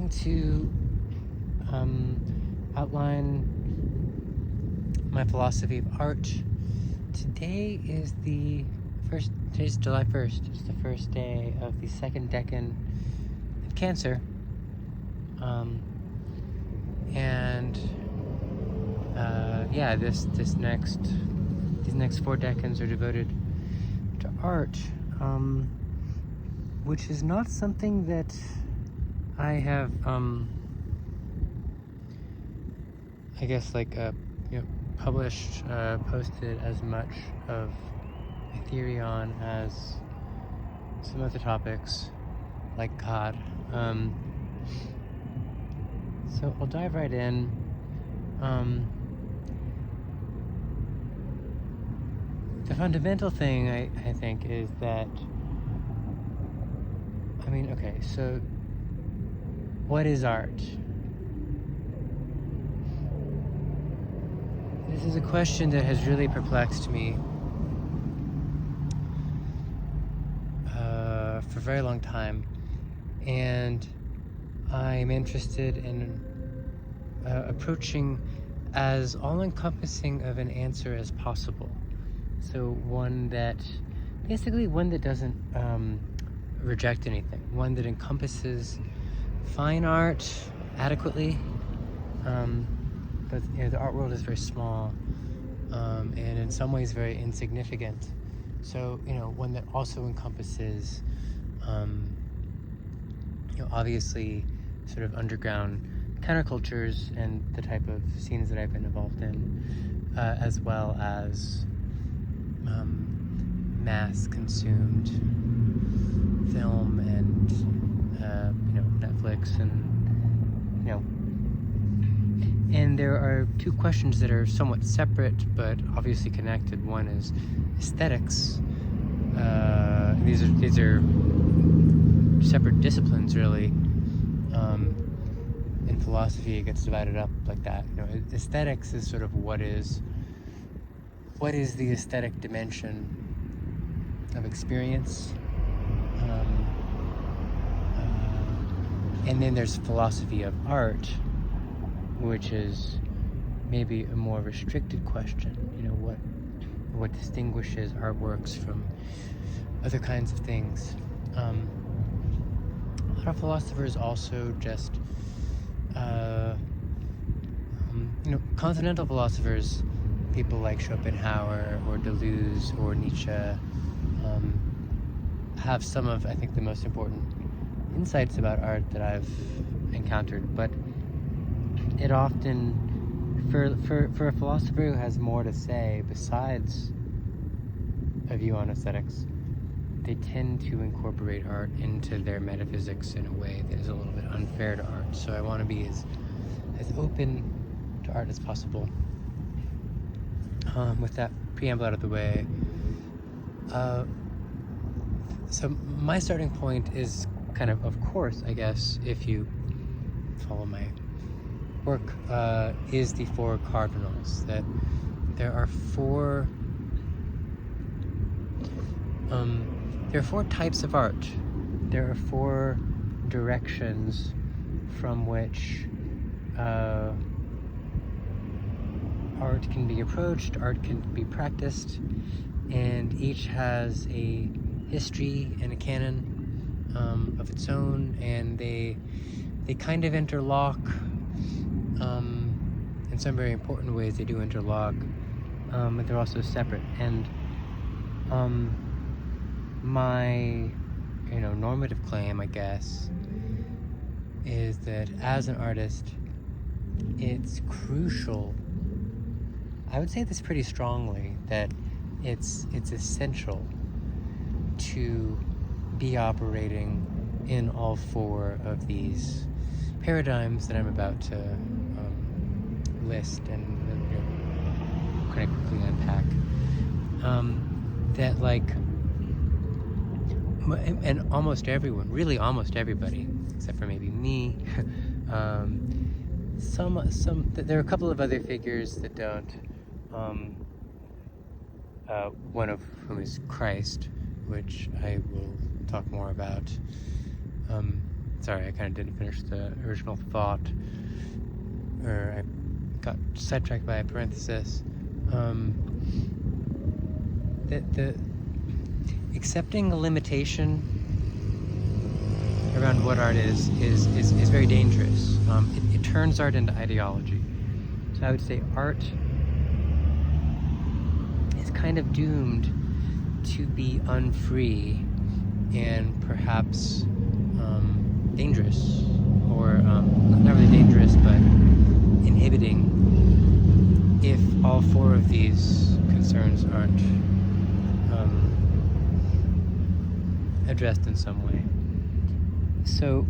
going to outline my philosophy of art. Today is today's July 1st. It's the first day of the second decan of Cancer. These next 4 decans are devoted to art, which is not something that I have, published, posted as much of a theory on as some other topics, like God. So I'll dive right in. The fundamental thing, I think, is that, so what is art? This is a question that has really perplexed me for a very long time, and I'm interested in approaching as all-encompassing of an answer as possible. So one that doesn't reject anything, one that encompasses fine art adequately, but the art world is very small, and in some ways very insignificant. So one that also encompasses, obviously, sort of underground countercultures and the type of scenes that I've been involved in, as well as mass-consumed film and Netflix and there are 2 questions that are somewhat separate but obviously connected. One is aesthetics. These are separate disciplines, really. In philosophy, it gets divided up like that. Aesthetics is sort of what is the aesthetic dimension of experience, and then there's philosophy of art, which is maybe a more restricted question. What distinguishes artworks from other kinds of things. A lot of philosophers also just continental philosophers, people like Schopenhauer or Deleuze or Nietzsche, have some of, I think, the most important insights about art that I've encountered. But it often, for a philosopher who has more to say besides a view on aesthetics, they tend to incorporate art into their metaphysics in a way that is a little bit unfair to art. So I want to be as open to art as possible. With that preamble out of the way, so my starting point is kind of course, I guess, if you follow my work, is the 4 cardinals. That there are 4 types of art. There are 4 directions from which art can be approached, art can be practiced, and each has a history and a canon of its own, and they kind of interlock. In some very important ways they do interlock, but they're also separate. And my normative claim, I guess, is that as an artist, it's crucial, I would say this pretty strongly, that it's essential to be operating in all 4 of these paradigms that I'm about to list and kind of quickly unpack. And almost everyone, really almost everybody, except for maybe me, there are a couple of other figures that don't. One of whom is Christ, which I will talk more about. sorry, I kind of didn't finish the original thought, or I got sidetracked by a parenthesis. The accepting a limitation around what art is very dangerous. It turns art into ideology. So I would say art is kind of doomed to be unfree and perhaps dangerous, or not really dangerous, but inhibiting if all four of these concerns aren't addressed in some way. So,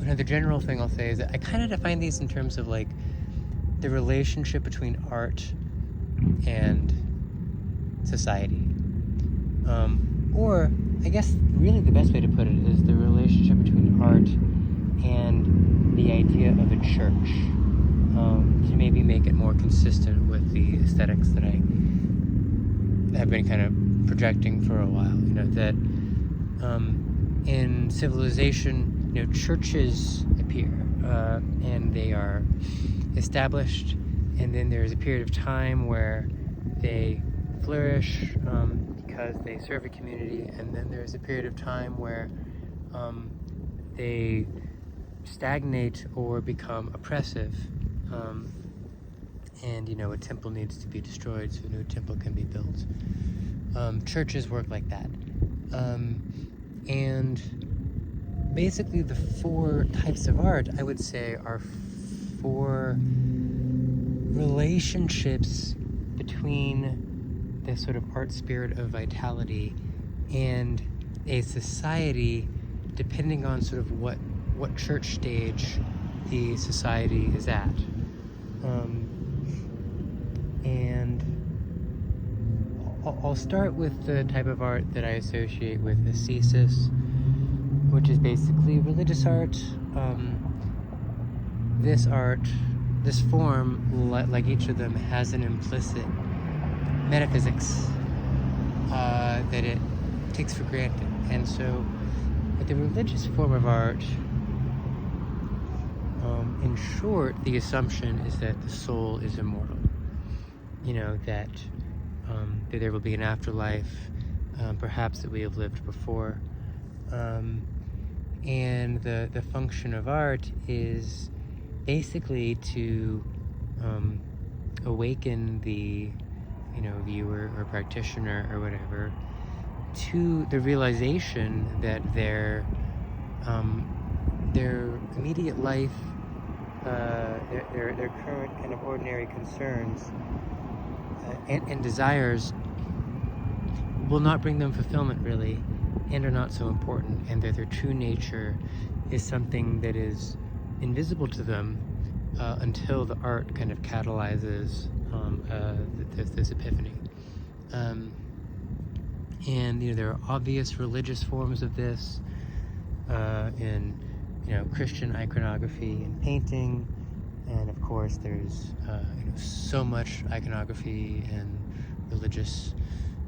the general thing I'll say is that I kind of define these in terms of like the relationship between art and society. Or, I guess really the best way to put it is the relationship between art and the idea of a church, to maybe make it more consistent with the aesthetics that I have been kind of projecting for a while. That in civilization, churches appear, and they are established, and then there's a period of time where they flourish because they serve a community, and then there's a period of time where they stagnate or become oppressive, and a temple needs to be destroyed so a new temple can be built. Churches work like that, and basically the four types of art, I would say, are four relationships between the sort of art spirit of vitality and a society, depending on sort of what church stage the society is at. And I'll start with the type of art that I associate with ascesis, which is basically religious art. This form, like each of them, has an implicit metaphysics that it takes for granted. And so, with the religious form of art, in short, the assumption is that the soul is immortal. That there will be an afterlife, perhaps that we have lived before. And the function of art is basically to awaken the viewer or practitioner or whatever to the realization that their immediate life, their current kind of ordinary concerns and desires will not bring them fulfillment really, and are not so important, and that their true nature is something that is invisible to them until the art kind of catalyzes this epiphany. And there are obvious religious forms of this in Christian iconography and painting, and of course there's so much iconography and religious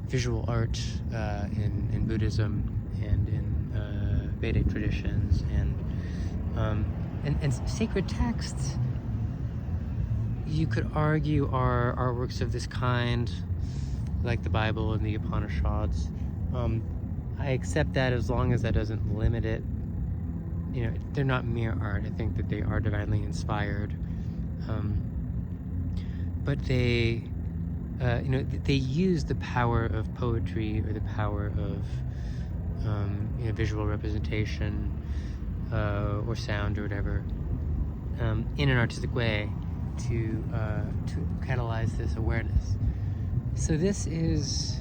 visual art in Buddhism and in Vedic traditions, and sacred texts, you could argue, are artworks of this kind, like the Bible and the Upanishads. I accept that as long as that doesn't limit it. They're not mere art. I think that they are divinely inspired. But they use the power of poetry or the power of visual representation or sound or whatever in an artistic way to catalyze this awareness. So this is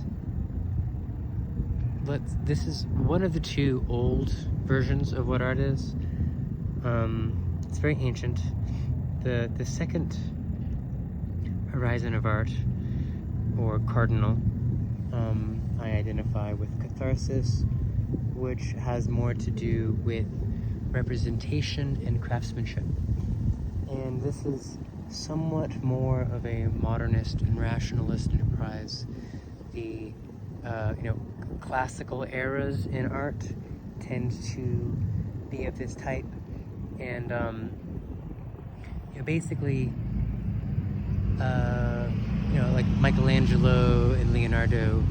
one of the two old versions of what art is. It's very ancient. The second horizon of art, or cardinal, I identify with catharsis, which has more to do with representation and craftsmanship. And this is somewhat more of a modernist and rationalist enterprise. The classical eras in art tend to be of this type. And basically, like Michelangelo and Leonardo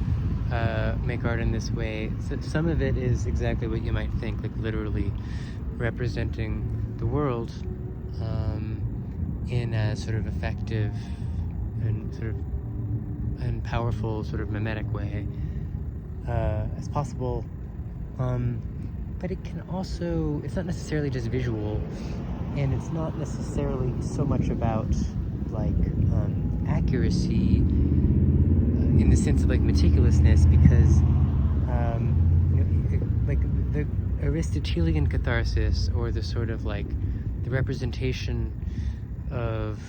make art in this way. So some of it is exactly what you might think, like literally representing the world in a sort of effective and powerful sort of mimetic way as possible. But it can also, it's not necessarily just visual, and it's not necessarily so much about like accuracy in the sense of like meticulousness, because like the Aristotelian catharsis, or the sort of like the representation of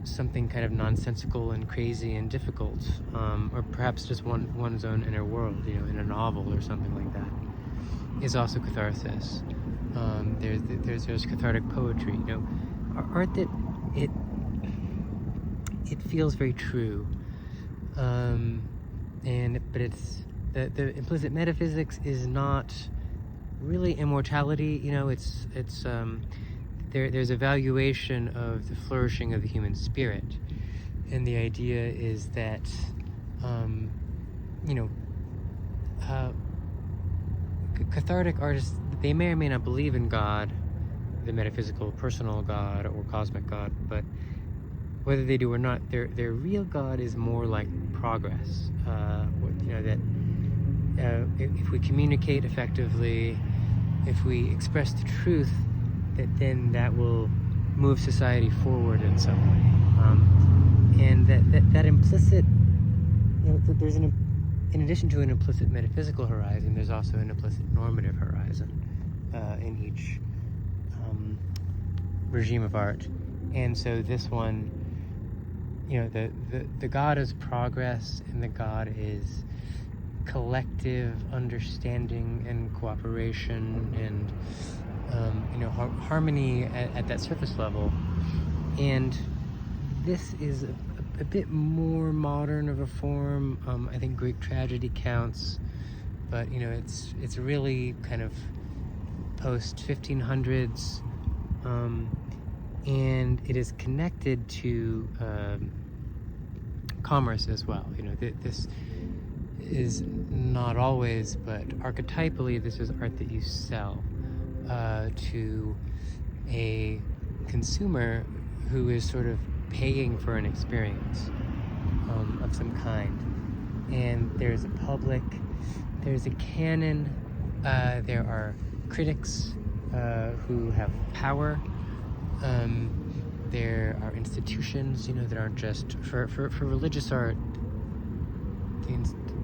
something kind of nonsensical and crazy and difficult, or perhaps just one's own inner world, in a novel or something like that, is also catharsis. There's cathartic poetry, art that it feels very true, but it's the implicit metaphysics is not really immortality. There's a valuation of the flourishing of the human spirit, and the idea is that cathartic artists, they may or may not believe in God, the metaphysical, personal God or cosmic God, but whether they do or not, their real God is more like progress. That if we communicate effectively, if we express the truth, that will move society forward in some way. And that implicit, there's in addition to an implicit metaphysical horizon, there's also an implicit normative horizon in each regime of art. And so this one, the God is progress, and the God is collective understanding and cooperation and harmony at that surface level. And this is a bit more modern of a form. I think Greek tragedy counts, but it's really kind of post 1500s, and it is connected to commerce as well. This is not always, but archetypally, this is art that you sell to a consumer who is sort of paying for an experience of some kind. And there's a public, there's a canon, there are critics who have power, there are institutions, that aren't just, for religious art,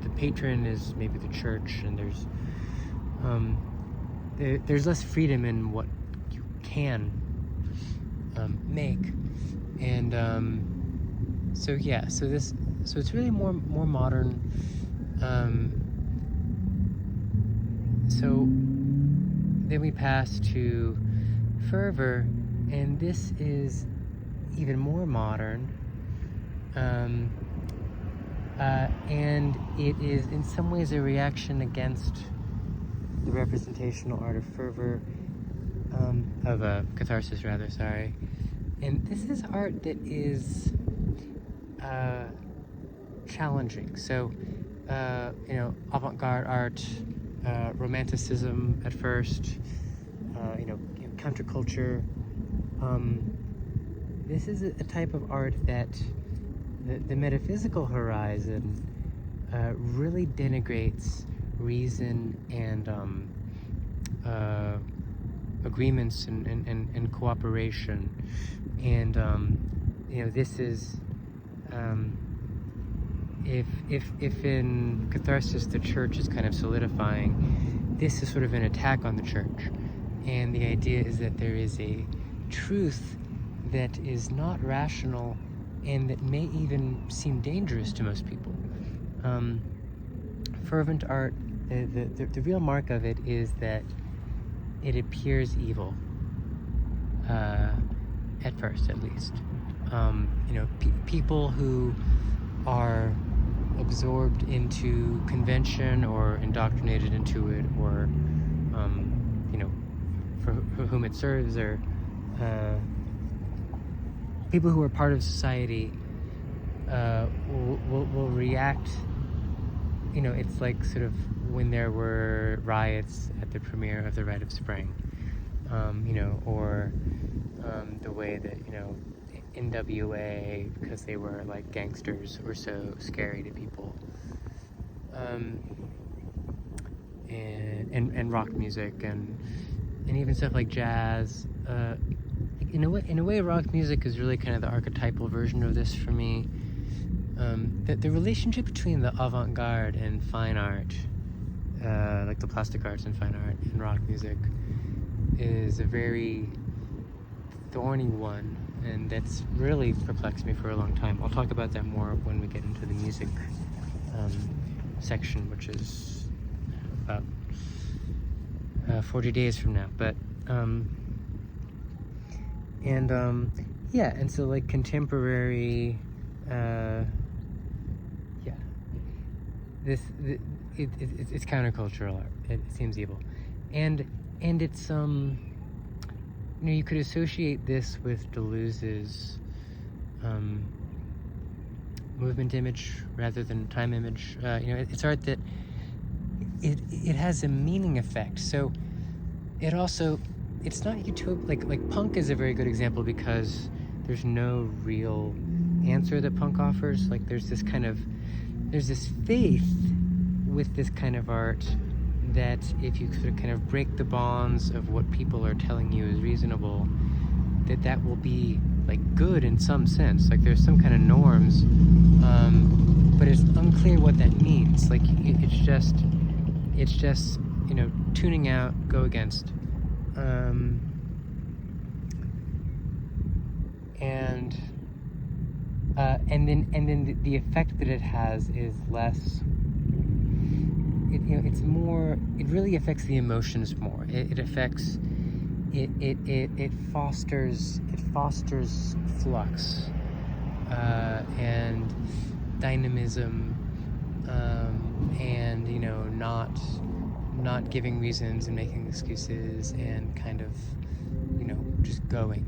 the patron is maybe the church, and there's less freedom in what you can make, and so it's really more modern. So then we pass to fervor, and this is even more modern, and it is in some ways a reaction against the representational art of fervor, of catharsis rather, sorry. And this is art that is challenging. So, avant-garde art, romanticism at first, counterculture. This is a type of art that the metaphysical horizon really denigrates reason and agreements and cooperation. And this is if in catharsis the church is kind of solidifying, this is sort of an attack on the church. And the idea is that there is a truth that is not rational and that may even seem dangerous to most people. Fervent art, the real mark of it is that it appears evil, at first at least. People who are absorbed into convention or indoctrinated into it, or you know, for whom it serves, or people who are part of society will react. You know, it's like sort of when there were riots at the premiere of The Rite of Spring, you know, or the way that, you know, NWA, because they were like gangsters, were so scary to people, and rock music, and even stuff like jazz. In a way, rock music is really kind of the archetypal version of this for me. The relationship between the avant-garde and fine art, like the plastic arts and fine art and rock music, is a very thorny one, and that's really perplexed me for a long time. I'll talk about that more when we get into the music section, which is about 40 days from now. But yeah, and so like contemporary, it's countercultural art. It seems evil, and it's you know, you could associate this with Deleuze's movement image rather than time image. You know, it's art that it has a meaning effect. So it also, it's not utopic. Like punk is a very good example, because there's no real answer that punk offers. Like there's this faith with this kind of art that if you sort of kind of break the bonds of what people are telling you is reasonable, that will be like good in some sense. Like there's some kind of norms, but it's unclear what that means. Like it's just you know, tuning out, go against, and then the effect that it has is less. You know, it's more. It really affects the emotions more. It affects. It fosters flux and dynamism, and you know, not giving reasons and making excuses, and kind of, you know, just going.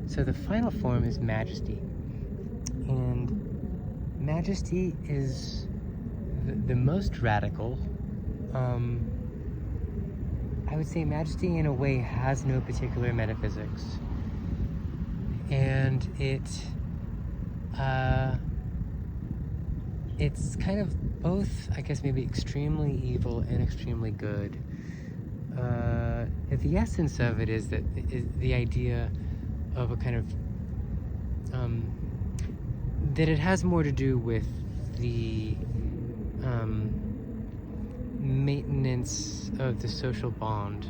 So the final form is majesty, and majesty is the most radical. I would say majesty in a way has no particular metaphysics, and it's kind of both, I guess, maybe extremely evil and extremely good. The essence of it is the idea of a kind of that it has more to do with the maintenance of the social bond,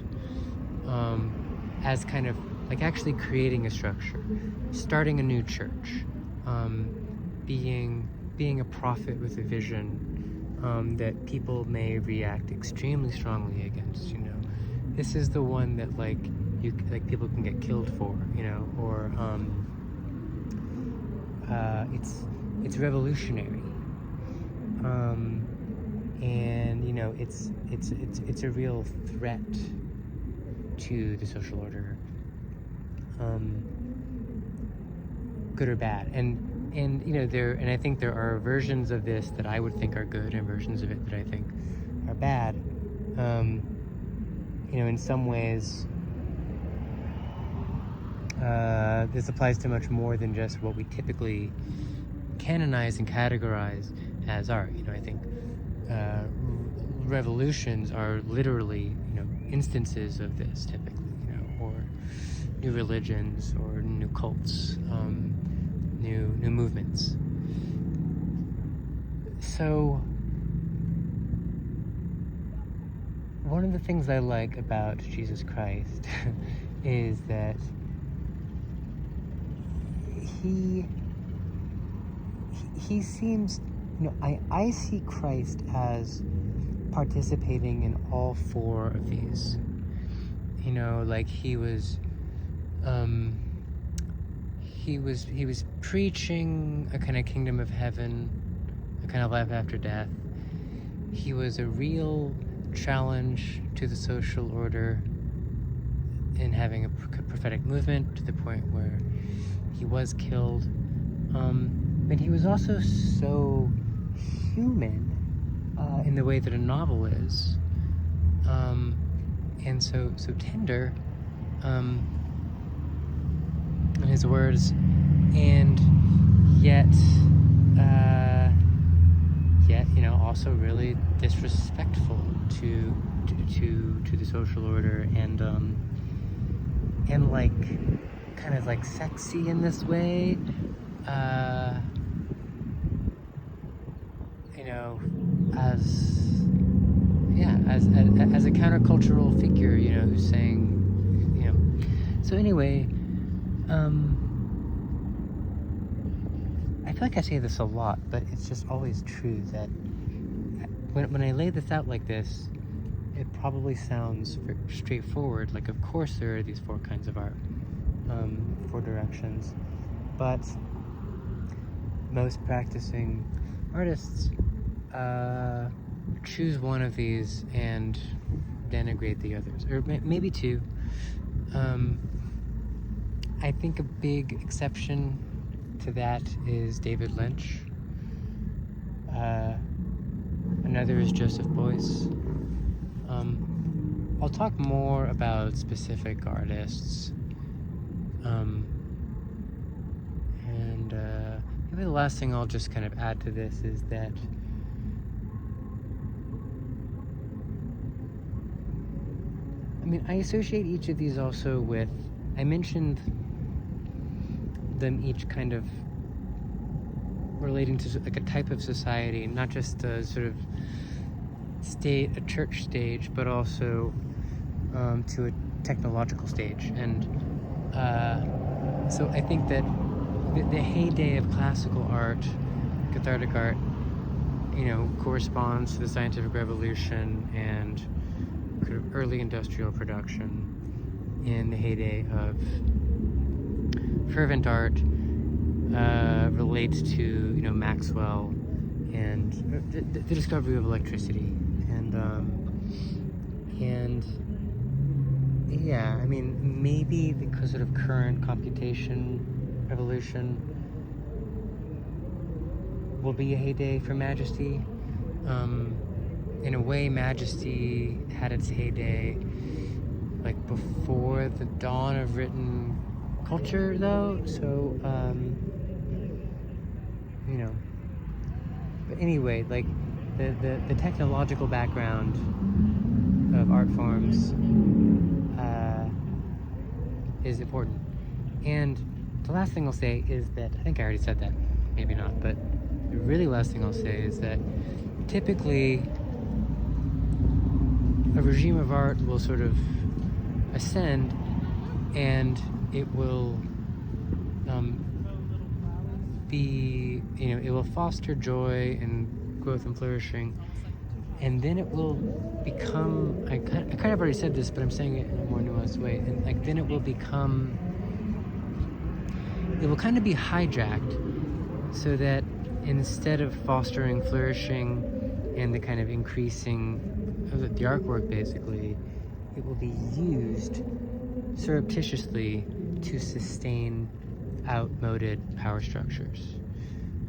as kind of like actually creating a structure, starting a new church, being a prophet with a vision that people may react extremely strongly against. You know, this is the one that like people can get killed for, you know, or it's revolutionary, and you know, it's a real threat to the social order, good or bad. And you know, and I think there are versions of this that I would think are good, and versions of it that I think are bad. You know, in some ways, this applies to much more than just what we typically canonize and categorize as art. You know, I think revolutions are literally, you know, instances of this typically, you know, or new religions or new cults, new movements. So one of the things I like about Jesus Christ is that he seems, you know, I see Christ as participating in all four of these. You know, like he was preaching a kind of kingdom of heaven, a kind of life after death. He was a real challenge to the social order in having a prophetic movement to the point where he was killed. But he was also so human in the way that a novel is, and so tender in his words, and yet also really disrespectful to the social order, and like kind of like sexy in this way, as a countercultural figure, who's saying, So anyway, I feel like I say this a lot, but it's just always true that when I lay this out like this, it probably sounds very straightforward. Like, of course there are these 4 kinds of art, 4 directions, but most practicing artists choose one of these and denigrate the others, or maybe 2. I think a big exception to that is David Lynch. Another is Joseph Beuys. I'll talk more about specific artists, and maybe the last thing I'll just kind of add to this is that I associate each of these also with, I mentioned them each kind of relating to like a type of society, not just a sort of a church stage, but also to a technological stage. And so I think that the heyday of classical art, cathartic art, corresponds to the scientific revolution and kind of early industrial production. In the heyday of fervent art, relates to Maxwell and the discovery of electricity, and maybe the sort of current computation revolution will be a heyday for Majesty. In a way, Majesty had its heyday like before the dawn of written culture, though, so but anyway, like the technological background of art forms is important. And the last thing I'll say is that, I think I already said that, maybe not, but the really last thing I'll say is that typically a regime of art will sort of ascend, and it will it will foster joy and growth and flourishing, and then it will become, I kind of already said this, but I'm saying it in a more nuanced way, and like then it will kind of be hijacked, so that instead of fostering flourishing and the kind of increasing of the artwork, basically, it will be used surreptitiously to sustain outmoded power structures.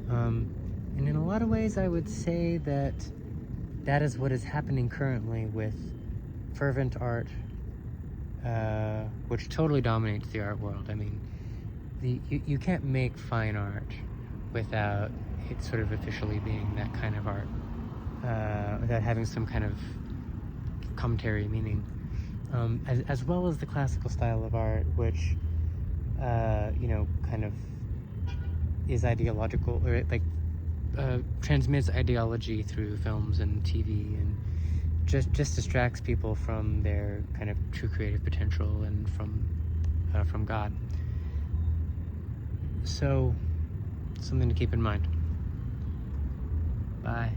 And in a lot of ways, I would say that is what is happening currently with fervent art, which totally dominates the art world. You can't make fine art without it sort of officially being that kind of art, without having some kind of commentary meaning. As well as the classical style of art, which kind of is ideological, or transmits ideology through films and TV, and just distracts people from their kind of true creative potential and from God. So, something to keep in mind. Bye.